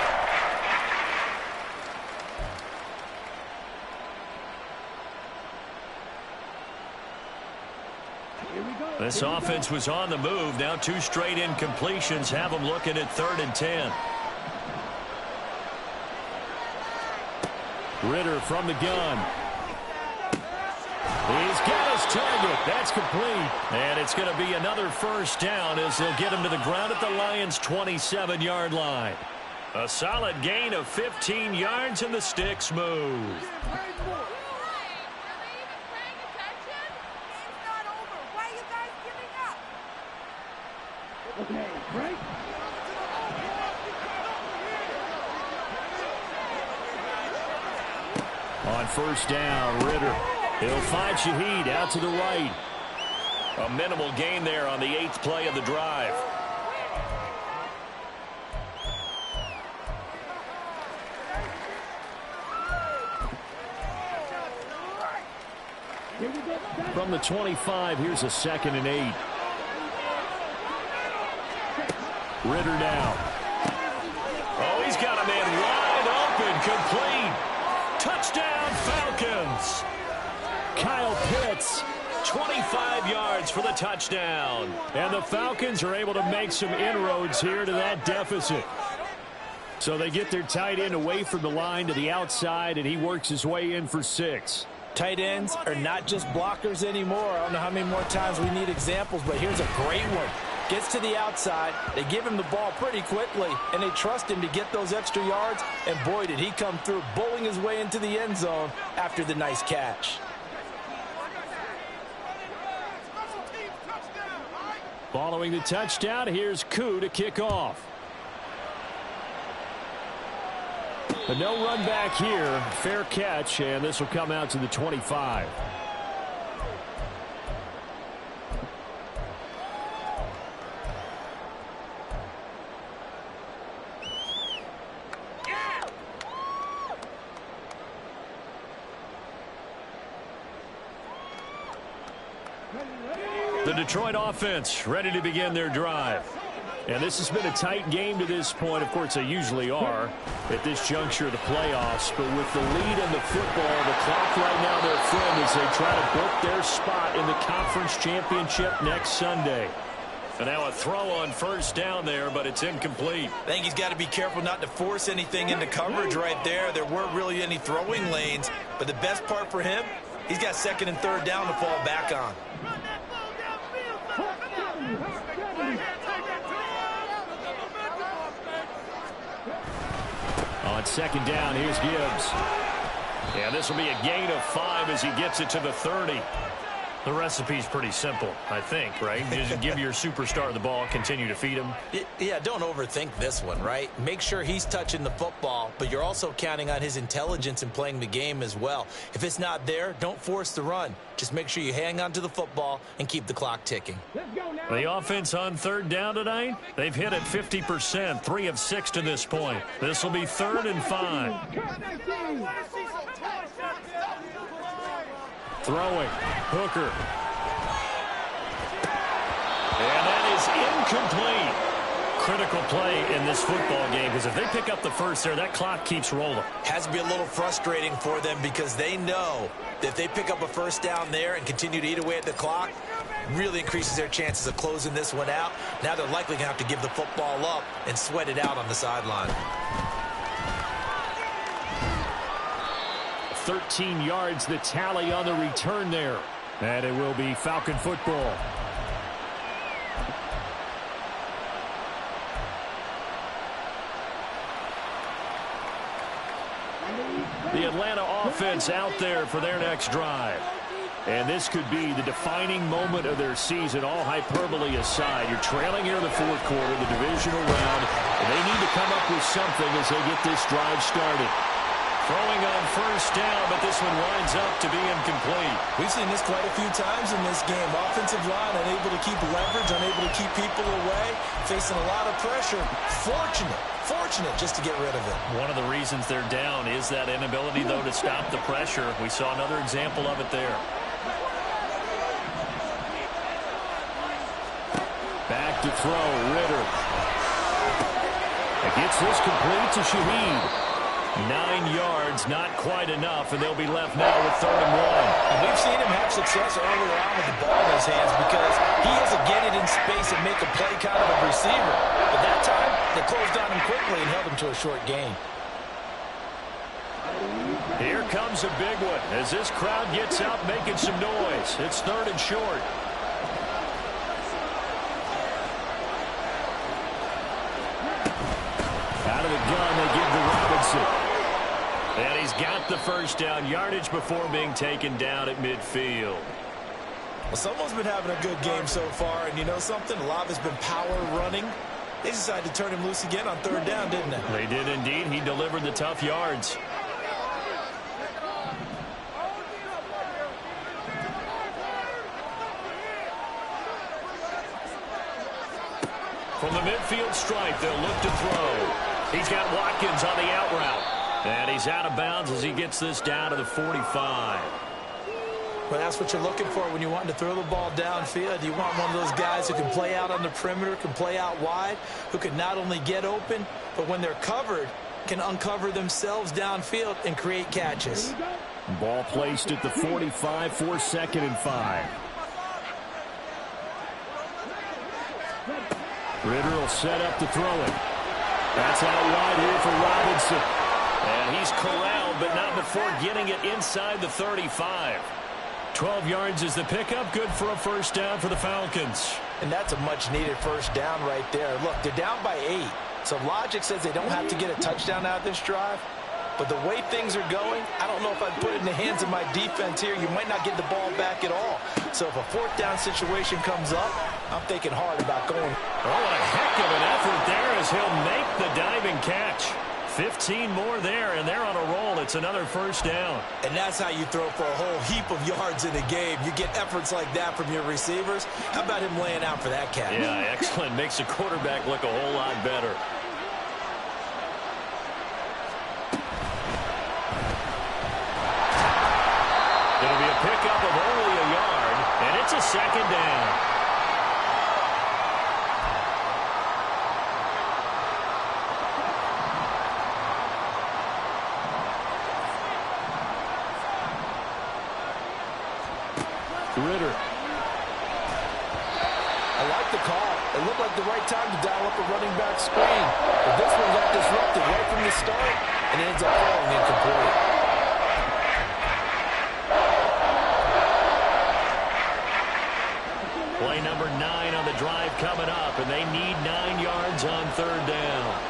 This offense was on the move. Now 2 straight incompletions have them looking at 3rd and 10. Ritter from the gun. He's got his target. That's complete. And it's going to be another 1st down as they'll get him to the ground at the Lions' 27-yard line. A solid gain of 15 yards, and the sticks move. On 1st down, Ritter. He'll find Shaheed out to the right. A minimal gain there on the 8th play of the drive. From the 25, here's a 2nd and 8. Ritter now. Oh, he's got a man wide open, complete. Touchdown, Falcons. Kyle Pitts, 25 yards for the touchdown. And the Falcons are able to make some inroads here to that deficit. So they get their tight end away from the line to the outside, and he works his way in for 6. Tight ends are not just blockers anymore. I don't know how many more times we need examples, but here's a great one. Gets to the outside, they give him the ball pretty quickly, and they trust him to get those extra yards, and boy, did he come through, bowling his way into the end zone after the nice catch. Following the touchdown, here's Koo to kick off. But no run back here. Fair catch, and this will come out to the 25. The Detroit offense ready to begin their drive. And this has been a tight game to this point. Of course, they usually are at this juncture of the playoffs. But with the lead in the football, the clock right now their friend as they try to book their spot in the conference championship next Sunday. And now a throw on first down there, but it's incomplete. I think he's got to be careful not to force anything into coverage right there. There weren't really any throwing lanes. But the best part for him, he's got second and third down to fall back on. On second down, here's Gibbs. Yeah, this will be a gain of 5 as he gets it to the 30. The recipe's pretty simple, I think, right? Just give your superstar the ball, continue to feed him. Yeah, don't overthink this one, right? Make sure he's touching the football, but you're also counting on his intelligence in playing the game as well. If it's not there, don't force the run. Just make sure you hang on to the football and keep the clock ticking. The offense on third down tonight, they've hit it 50%, 3 of 6 to this point. This will be 3rd and 5. Throwing. Hooker. And that is incomplete. Critical play in this football game because if they pick up the first there, that clock keeps rolling. Has to be a little frustrating for them because they know that if they pick up a first down there and continue to eat away at the clock, really increases their chances of closing this one out. Now they're likely going to have to give the football up and sweat it out on the sideline. 13 yards, the tally on the return there. And it will be Falcon football. The Atlanta offense out there for their next drive. And this could be the defining moment of their season, all hyperbole aside. You're trailing here in the fourth quarter, the divisional round, and they need to come up with something as they get this drive started. Throwing on first down, but this one winds up to be incomplete. We've seen this quite a few times in this game. Offensive line unable to keep leverage, unable to keep people away, facing a lot of pressure. Fortunate just to get rid of it. One of the reasons they're down is that inability, though, to stop the pressure. We saw another example of it there. Back to throw, Ritter. It gets this complete to Shaheed. 9 yards, not quite enough, and they'll be left now with 3rd and 1. And we've seen him have success earlier on with the ball in his hands because he has to get it in space and make a play kind of a receiver. But that time, they closed on him quickly and held him to a short gain. Here comes a big one as this crowd gets out making some noise. It's 3rd and short. Out of the gun, they give to Robinson. And he's got the first down yardage before being taken down at midfield. Well, someone's been having a good game so far, and you know something? A lot of it's been power running. They decided to turn him loose again on 3rd down, didn't they? They did indeed. He delivered the tough yards. From the midfield stripe, they'll look to throw. He's got Watkins on the out route. And he's out of bounds as he gets this down to the 45. Well, that's what you're looking for when you want to throw the ball downfield. You want one of those guys who can play out on the perimeter, can play out wide, who can not only get open, but when they're covered, can uncover themselves downfield and create catches. Ball placed at the 45 for 2nd and 5. Ritter will set up to throw it. That's out wide here for Robinson. And he's corralled, but not before getting it inside the 35. 12 yards is the pickup. Good for a first down for the Falcons. And that's a much-needed first down right there. Look, they're down by 8. So logic says they don't have to get a touchdown out of this drive. But the way things are going, I don't know if I'd put it in the hands of my defense here. You might not get the ball back at all. So if a 4th down situation comes up, I'm thinking hard about going. Oh, what a heck of an effort there as he'll make the diving catch. 15 more there, and they're on a roll. It's another first down. And that's how you throw for a whole heap of yards in a game. You get efforts like that from your receivers. How about him laying out for that catch? Yeah, excellent. Makes the quarterback look a whole lot better. It'll be a pickup of only a yard, and it's a second down. Ritter. I like the call. It looked like the right time to dial up a running back screen. But this one got disrupted right from the start and ends up falling incomplete. Play number 9 on the drive coming up, and they need 9 yards on third down.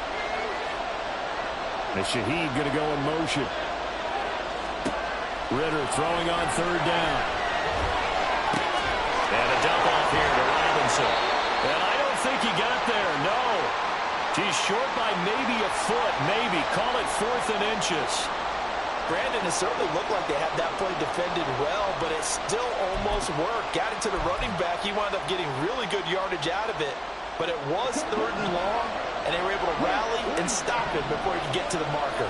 And Shaheed going to go in motion. Ritter throwing on third down. And a dump off here to Robinson. And I don't think he got there, no. He's short by maybe a foot, maybe. Call it 4th and inches. Brandon, it certainly looked like they had that play defended well, but it still almost worked. Got it to the running back. He wound up getting really good yardage out of it. But it was 3rd and long, and they were able to rally and stop it before he could get to the marker.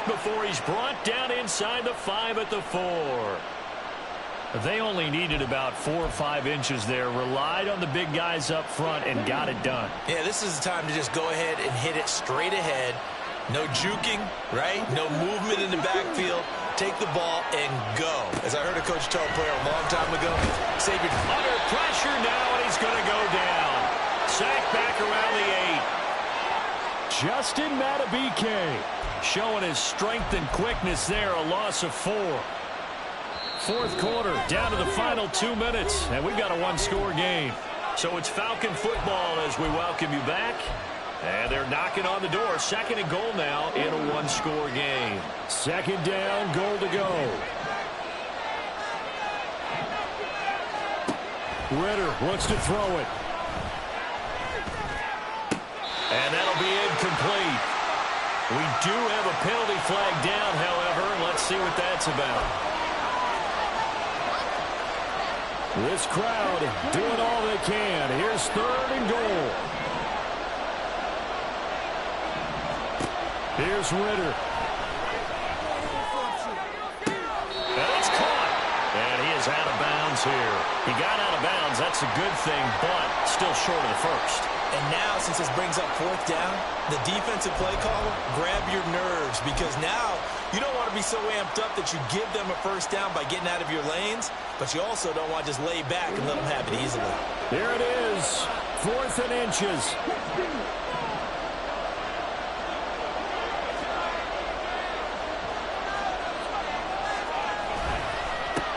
Before he's brought down inside the 5 at the 4. They only needed about 4 or 5 inches there. Relied on the big guys up front and got it done. Yeah, this is the time to just go ahead and hit it straight ahead. No juking, right? No movement in the backfield. Take the ball and go. As I heard a coach tell a player a long time ago, save your... Under pressure now, and he's going to go down. Sacked back around the 8. Justin Matabike showing his strength and quickness there, a loss of 4. 4th quarter, down to the final 2 minutes, and we've got a 1-score game. So it's Falcon football as we welcome you back. And they're knocking on the door. 2nd and goal now in a 1-score game. 2nd down, goal to go. Ritter wants to throw it. And that'll be incomplete. We do have a penalty flag down, however, and let's see what that's about. This crowd doing all they can. Here's 3rd and goal. Here's Ritter. And it's caught. And he is out of bounds here. He got out of bounds. That's a good thing, but still short of the first. And now, since this brings up 4th down, the defensive play caller, grab your nerves, because now you don't want to be so amped up that you give them a first down by getting out of your lanes, but you also don't want to just lay back and let them have it easily. Here it is, 4th and inches.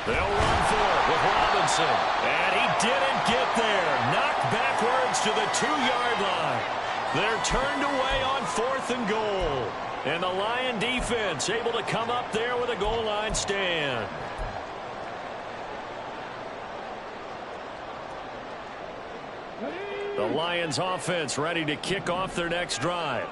They'll run for it with Robinson, and he didn't get there. Knocked backwards to the 2-yard line. They're turned away on 4th and goal. And the Lion defense able to come up there with a goal line stand. The Lions offense ready to kick off their next drive.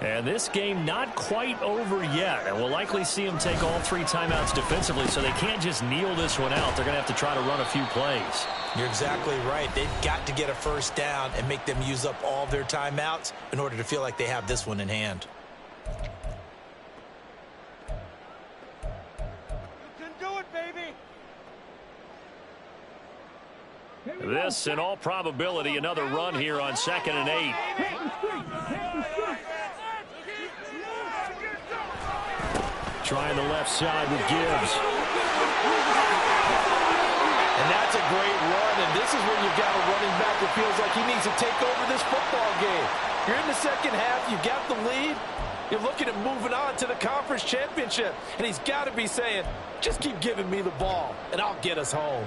And this game not quite over yet. And we'll likely see them take all 3 timeouts defensively, so they can't just kneel this one out. They're going to have to try to run a few plays. You're exactly right. They've got to get a first down and make them use up all their timeouts in order to feel like they have this one in hand. You can do it, baby. This, in all probability, another run here on 2nd and 8. Trying the left side with Gibbs. And that's a great run, and this is when you've got a running back that feels like he needs to take over this football game. You're in the second half, you've got the lead, you're looking at moving on to the conference championship, and he's got to be saying, just keep giving me the ball, and I'll get us home.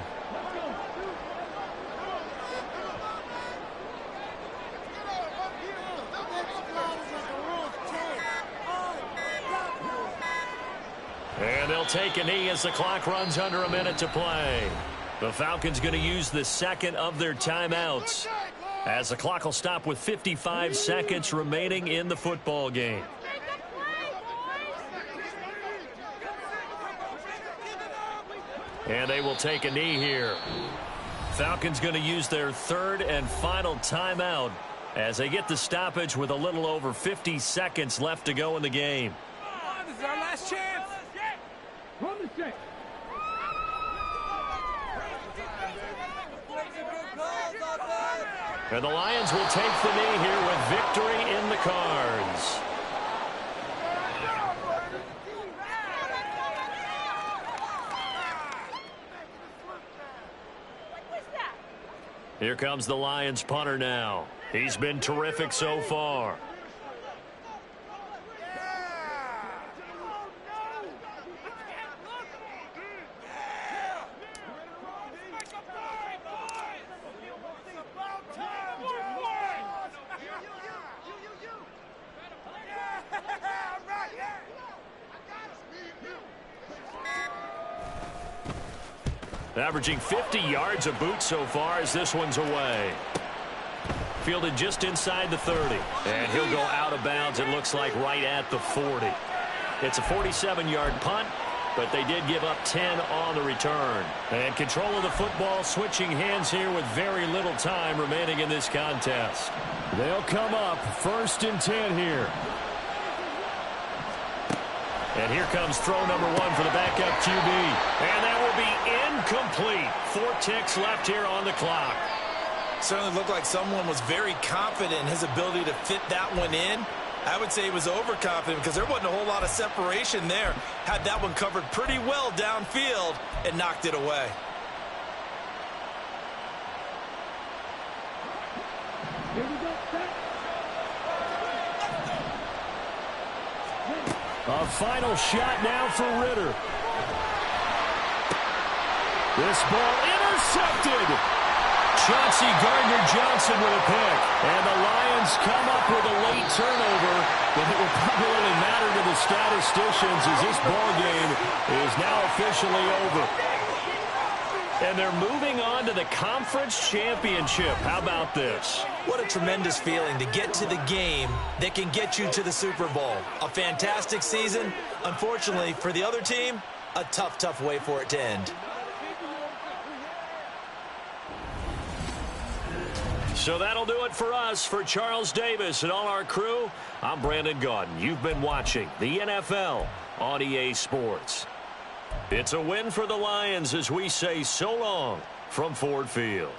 And they'll take a knee as the clock runs under a minute to play. The Falcons going to use the second of their timeouts, as the clock will stop with 55 seconds remaining in the football game. And they will take a knee here. Falcons going to use their third and final timeout as they get the stoppage with a little over 50 seconds left to go in the game. This is our last chance. Run the check. And the Lions will take the knee here with victory in the cards. Here comes the Lions punter now. He's been terrific so far. Averaging 50 yards a boot so far as this one's away. Fielded just inside the 30. And he'll go out of bounds, it looks like, right at the 40. It's a 47-yard punt, but they did give up 10 on the return. And control of the football switching hands here with very little time remaining in this contest. They'll come up 1st and 10 here. And here comes throw number 1 for the backup QB. And that will be incomplete. 4 ticks left here on the clock. Certainly looked like someone was very confident in his ability to fit that one in. I would say he was overconfident because there wasn't a whole lot of separation there. Had that one covered pretty well downfield and knocked it away. Here we go. A final shot now for Ritter. This ball intercepted. Chauncey Gardner-Johnson with a pick. And the Lions come up with a late turnover, but it will probably only matter to the statisticians as this ball game is now officially over. And they're moving on to the conference championship. How about this? What a tremendous feeling to get to the game that can get you to the Super Bowl. A fantastic season. Unfortunately, for the other team, a tough way for it to end. So that'll do it for us. For Charles Davis and all our crew, I'm Brandon Gaudin. You've been watching the NFL on EA Sports. It's a win for the Lions as we say so long from Ford Field.